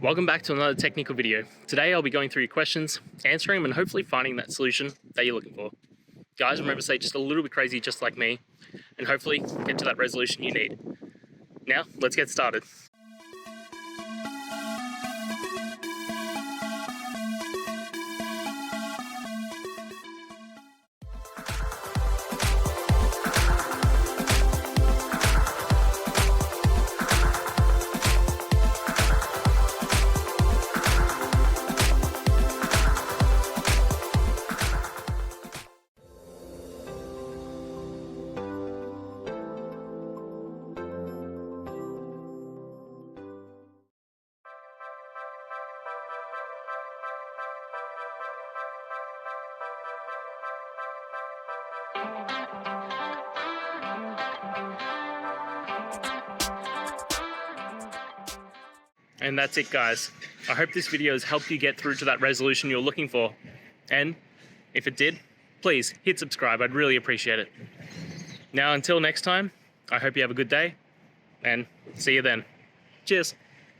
Welcome back to another technical video. Today I'll be going through your questions, answering them and hopefully finding that solution that you're looking for. Guys, remember to stay just a little bit crazy just like me and hopefully get to that resolution you need. Now, let's get started. And that's it, guys. I hope this video has helped you get through to that resolution you're looking for. And if it did, please hit subscribe. I'd really appreciate it. Now, until next time, I hope you have a good day and see you then. Cheers.